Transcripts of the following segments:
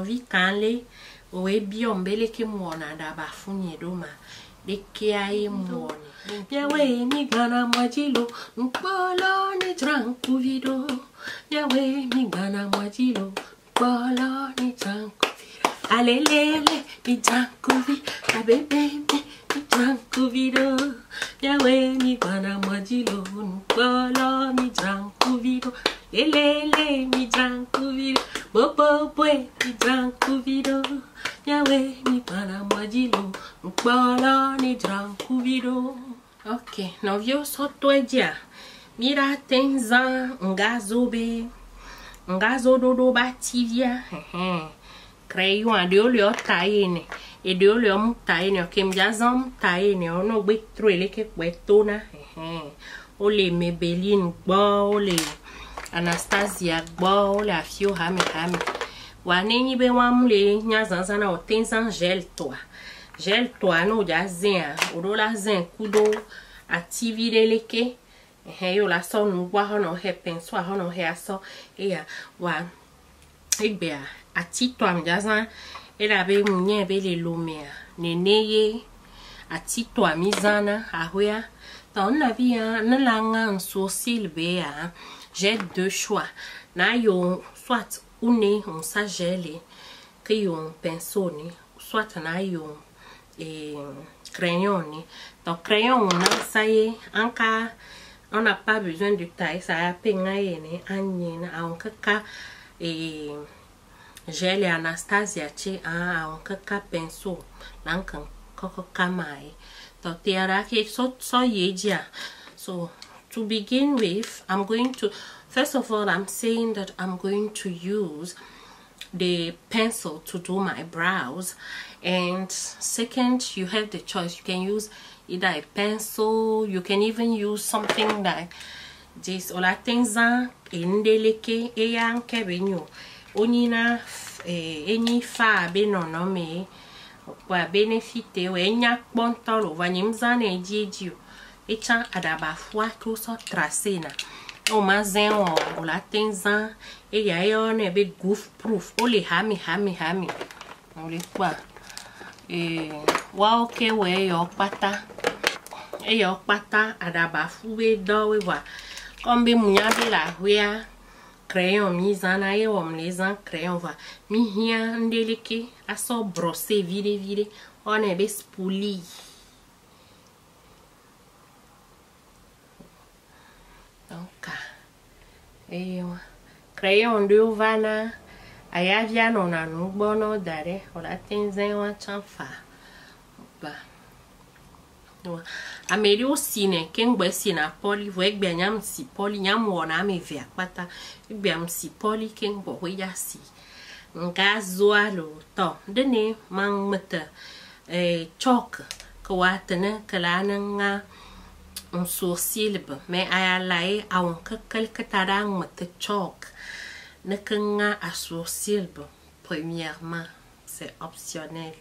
vi kanle we biombele ke muona da bafunye doma de kiai muone yawe mi gana mwajilo mpolo ni tranku vido yawe mi gana mwajilo mpolo ni tranku vido alelele mi tranku vido abebe mi tranku vido yawe mi gana mwajilo mpolo mi tranku vido elele mi tranku vido Bobwe, ni dranku vido, yawe ni pana mwajilo, mpala ni dranku vido. Ok, novyo sotwedia, mira tenza, ngazobe, ngazododo bativia, crayon a diolio taine, e diolio mutaine, ok, mjazam taine, ono betrele ke kwetona, ole mebeline, ole. Anastasia bo la fio hame wanenyi be wamule nyazanza na otensan gel toi no ja zen o la zen kudo activire leke yo la so nu gwa hono he penso hono he aso ya wa egbe ati to am jazan era be munye be le lumea neneye ati to amizana ahoya ton la via na langa sourcil be ya. J'ai deux choix. Na yo soit une on sagele que yo pinceau ni soit na yo crayon ni. Donc crayon on a ça y est on n'a pas besoin de taille ça a pengaye ni anyena on kaka gel Anastasia che on kaka pinceau lankan koko kamai. Donc te ara ke so yedia. So to begin with, I'm going to, first of all, I'm saying that I'm going to use the pencil to do my brows. And second, you have the choice. You can use either a pencil, you can even use something like this. Ola tenza endeleke eyan kebenyo. Onina eni fa benono me kwa benefite we enya kpontolo vanyimzane ejiedio. Echa adaba fwa tout so tracé na o mazen o la tenzan e ya yo ne be goof proof o le hami o le kwa wa oke we yo pata adaba fuwe do we wa kombe munya be la wea crayon mizana e o mlezan crayon va mi hia ndeleke aso brosser vide on e be spoolie. Crayon de vana ayavia nona no bono dare ola tenzen wa chanfa ba no ameli osine kengbe sina poli vo egbe nyam si poli nyam wona me via pata egbe am si poli kengbo we ya si ngazo alo to dene mang meta chalk ko watene kala nga un sourcil mais ayalae a un quelque tarang mate chalk ne kenga a sourcil premièrement c'est optionnel,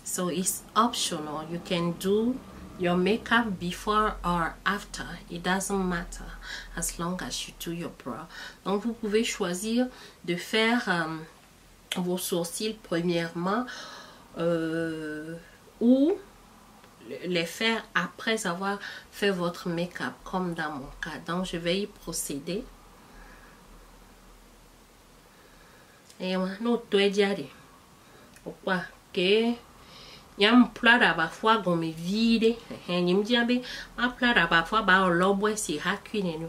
so it's optional. You can do your makeup before or after, it doesn't matter as long as you do your brow. Donc vous pouvez choisir de faire vos sourcils premièrement ou les faire après avoir fait votre make-up comme dans mon cas. Donc je vais y procéder. Et nous doit dire pourquoi que yam plada ba fois gomme vide nyim diabe ma plada ba fois ba lobo si hakune no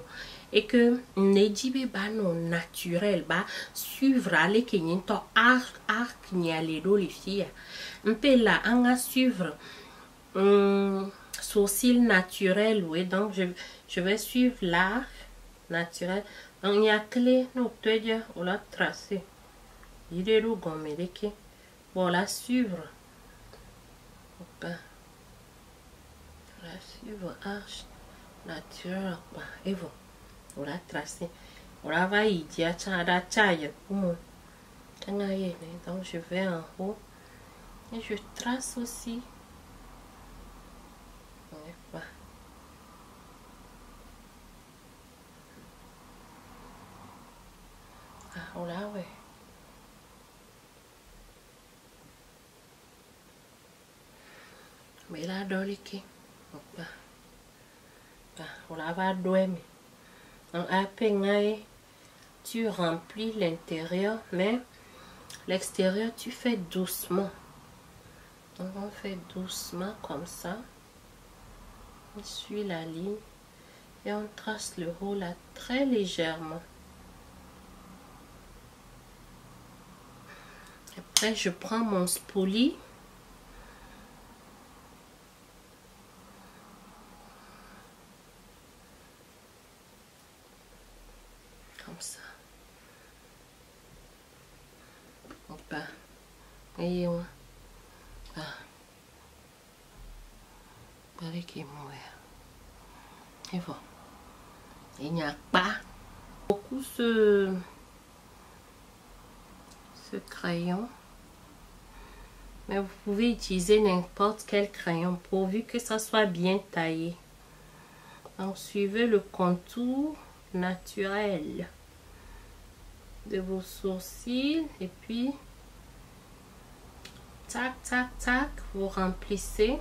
et que ne dibe ba non naturel ba suivre aller que to arc ni aller do les filles un peu là on a suivre sourcil naturel, oui, donc je vais suivre l'arc naturel. Donc il y a clé, nous te dire, on l'a tracé. Il est où gomme qui pour la suivre. On la suivre arc naturel, et voilà, on l'a tracé. On la va y dire, tiens, la taille pour moi. Donc je vais en haut et je trace aussi. Ah, là, ouais. Mais là, dans les quais. On la va dormir. En appelant, tu remplis l'intérieur, mais l'extérieur, tu fais doucement. Donc, on fait doucement comme ça. On suit la ligne et on trace le haut là très légèrement. Après, je prends mon spoolie. Comme ça. Hop. Et on avec les mots. Et voilà. Il n'y a pas beaucoup ce crayon. Mais vous pouvez utiliser n'importe quel crayon pourvu que ça soit bien taillé. Donc suivez le contour naturel de vos sourcils et puis tac tac tac, vous remplissez.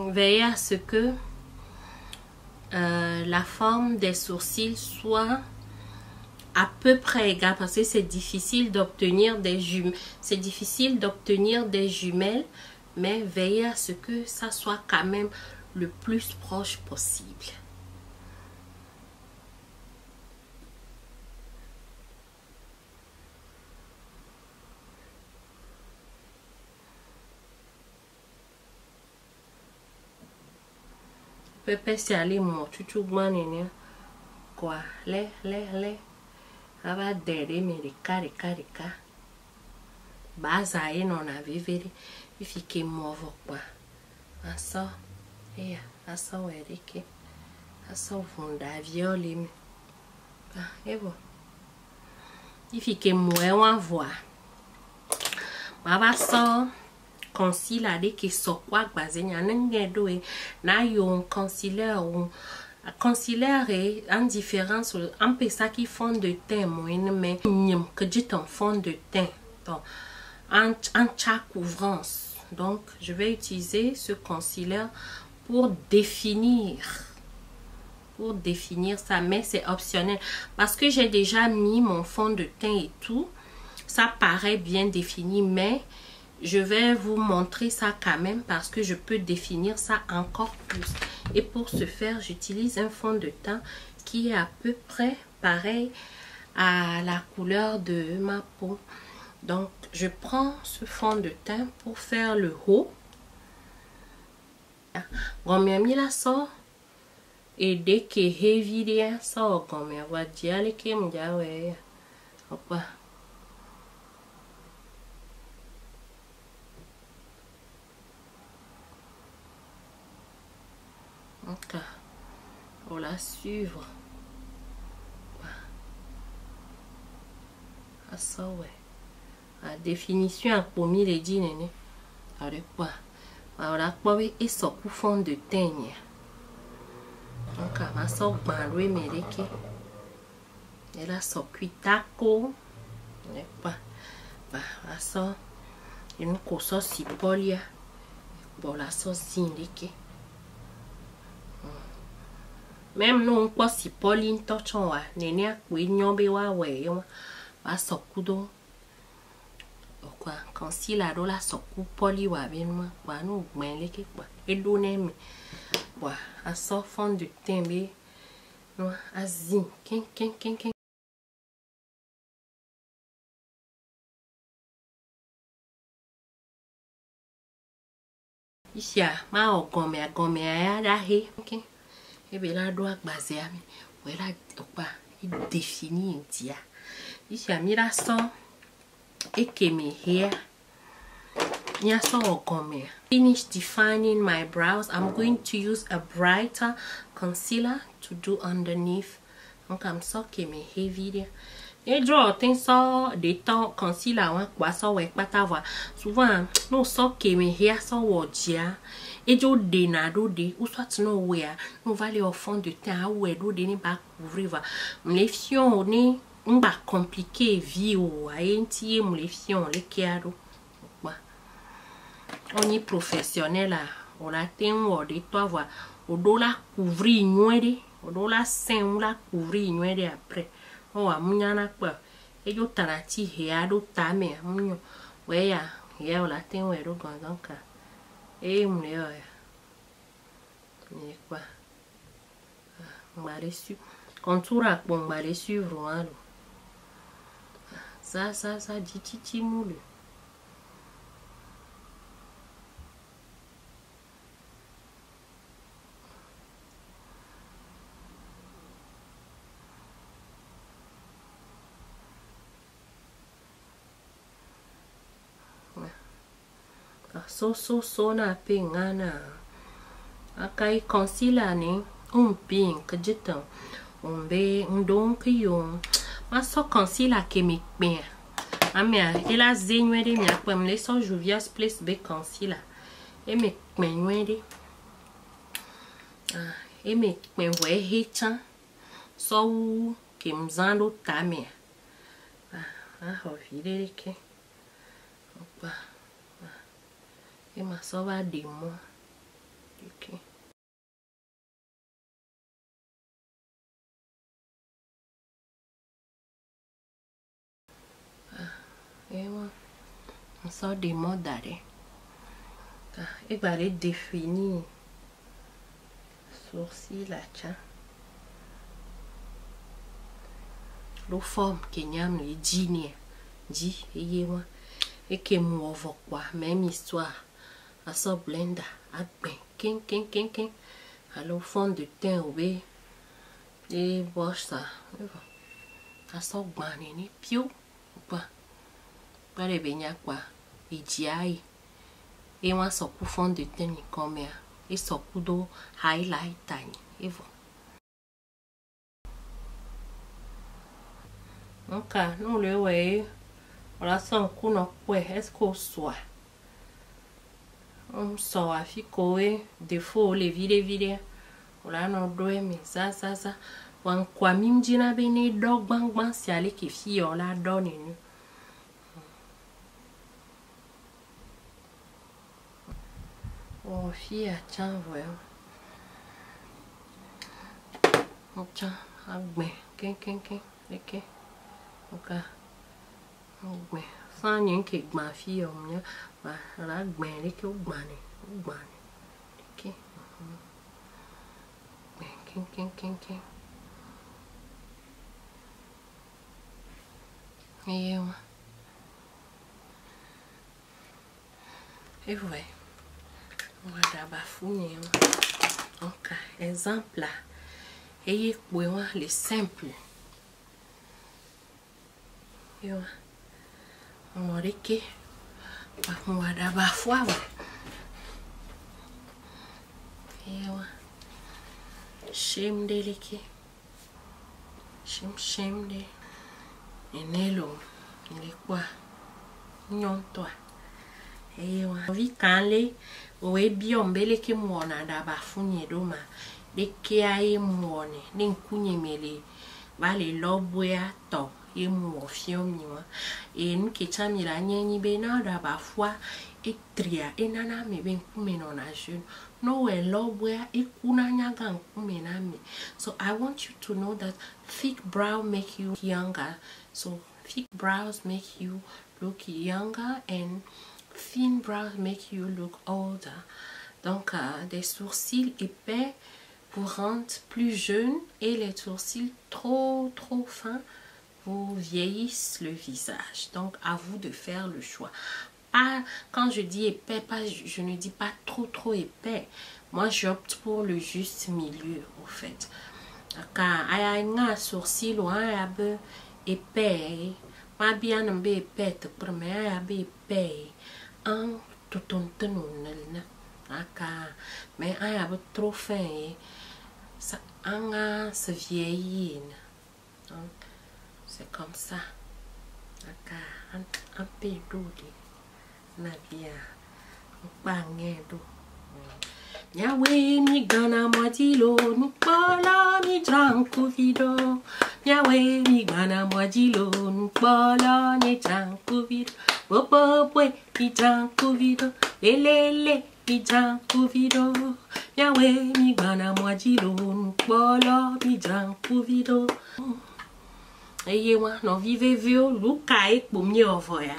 Veillez à ce que la forme des sourcils soit à peu près égale, parce que c'est difficile d'obtenir des jumelles. C'est difficile d'obtenir des jumelles, mais veillez à ce que ça soit quand même le plus proche possible. Pepe si ali mo chuchu gbanene kwa le aba dere me rika baza e non avevere ifike movo kwa asa eya asa wereke asa vunda viole me ebo ifike moe wa voa baba so concealer de qui so kwa gbazenya ngedo e na yo concealer ou concealer est en différence un peu ça qui fond de teint moyen mais que dit en fond de teint donc en chaque couvrance. Donc je vais utiliser ce concealer pour définir ça, mais c'est optionnel parce que j'ai déjà mis mon fond de teint et tout, ça paraît bien défini, mais je vais vous montrer ça quand même parce que je peux définir ça encore plus. Et pour ce faire, j'utilise un fond de teint qui est à peu près pareil à la couleur de ma peau. Donc, je prends ce fond de teint pour faire le haut. Gomme la sort et dès que heavy sort gomme va dire que m'jawe. Hop. Ok, pour la suivre. Ah ça ouais. La définition a promis les dînes. Avec quoi? Voilà quoi et ça coup fond de teint. Donc à ça banloué méreke. Et là ça cuit taco. Et pas. Bah à ça une course si polia. Bon la sauce zindike. Même non quoi si Pauline touchon wa nene akwe nyombe wa we wa sokudo quoi concealer do la soku poli wa benma wa no gbenle ke kwa edone mi wa aso fond de teint be no azin ken ici ma ogome ya da he ken et bien là doit baser ami voilà quoi il définit dia ici a mis la son et que me here nya so ogome. Finish defining my brows. I'm going to use a brighter concealer to do underneath. Donc I'm so que me heavy there. Et draw things so des temps concealer wa kwa so we pata wa souvent no so que me here so wo dia. Et je dis nado de ou soit no where nous va aller au fond de teint ou do de ni ba couvrir va. M'lefion ni on va compliquer vie ou aïe les fions les kiaro. On est professionnel là, on a teint de toi voir, on doit la couvrir nuée, on doit la sein on la couvrir nuée après. On a mouillana quoi, et yo tanati heado tame, mounio, ouais ya on la teint ouais donc et on est quoi, on va reçu, contour à bon on va reçu vraiment. Ça dit titi moule. So na pingana akai concealer ni ping kejetan be donc yo ma so concealer ke mi ping amia ela zenwe de mi akwem le so jovial place be concealer e me pingwe de e me pingwe hechan so ke mzando tame ho vide ke opa et ma soeur va des mots. Ok. Et moi, on sort des mots d'arrêt. Et va les définir. Sourcil là, tiens. L'eau forme qui n'aime les dîners. Dit, et moi. Et que moi, quoi, même histoire. À ça blender à ben king alors fond de teint au bé et wash ça à ça bani ni pio quoi pas les beignets quoi et diaille et moi ça pour fond de teint ni comme et ça pour do highlight tiny et voilà donc nous le voyez voilà ça on connaît quoi est-ce qu'on soit on sort à ficoé défaut les vide voilà non doit mais ça on quoi mim dina bene dog bang si aller qui fi on la donne nous oh fille tiens voilà tiens ah ben ok ok sans rien que ma fille on là ben les que ban ok king et ouais on va d'abord fouiller donc exemple là et les simples et on va dire on va d'abord fois et shame délicat shame de enelo il est quoi non toi et vi kanle o biombele ke muona d'abord funye doma de ke ai muone de kunye mele vale lobwe to e mu ofiom niwa e nke chamira nyenyi be na d'abord fois et tria e nana me ben kumeno na jeune no we lobwe e kuna nyaga kumena me. So I want you to know that thick brow make you younger, so thick brows make you look younger and thin brows make you look older. Donc des sourcils épais vous rendent plus jeune et les sourcils trop fins vous vieillissent le visage. Donc à vous de faire le choix. Pas, quand je dis épais, je ne dis pas trop épais. Moi j'opte pour le juste milieu au fait. Car il y a un sourcil ou un peu épais. Pas bien un peu épais, mais un peu épais. Un tout mais un peu trop fin. Ça se vieillit. Donc c'est comme ça. Un peu doux. Na bien, pas d'eau. Nyawe mi gana mwadilo, nukbola mi dranku vido. Nyawe mi gana mwadilo, nukbola ni dranku vido. Bobobwe mi dranku vido, lelele mi dranku vido. Nyawe mi gana mwadilo, nukbola mi dranku vido. Eyewa non vive vio luka ek pour mieux envoyer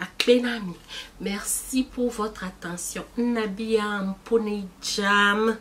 à penami. Merci pour votre attention. Nabia mpone jam.